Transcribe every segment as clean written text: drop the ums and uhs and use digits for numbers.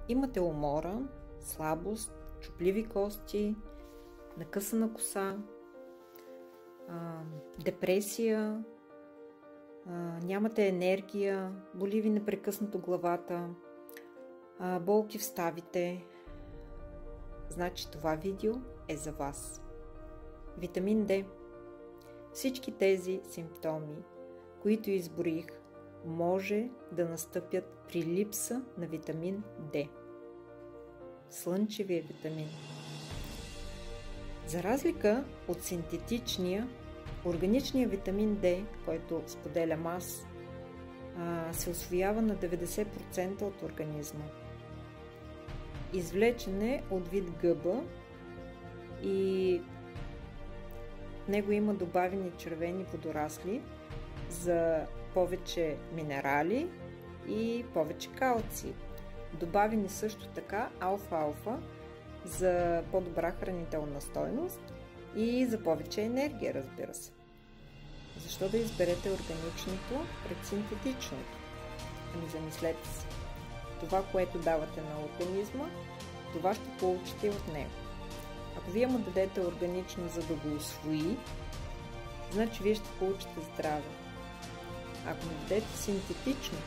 имате умора, слабост, чупливи кости, накъсана коса, депресия, нямате енергия, боли ви непрекъснато главата, болки в ставите, значи това видео е за вас. Витамин D. Всички тези симптоми, които изброих, може да настъпят при липса на витамин D. Слънчевия витамин. За разлика от синтетичния, органичния витамин D, който споделям аз, се усвоява на 90% от организма. Извлечен е от вид гъба и в него има добавени червени водорасли за повече минерали и повече калци. Добавени също така алфа-алфа за по-добра хранителна стойност и за повече енергия, разбира се. Защо да изберете органичното пред синтетичното? Ами замислете се. Това, което давате на организма, това ще получите и от него. Ако вие му дадете органично, за да го усвои, значи вие ще получите здраве. Ако му дадете синтетично,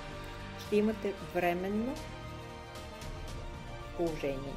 ще имате временно положение.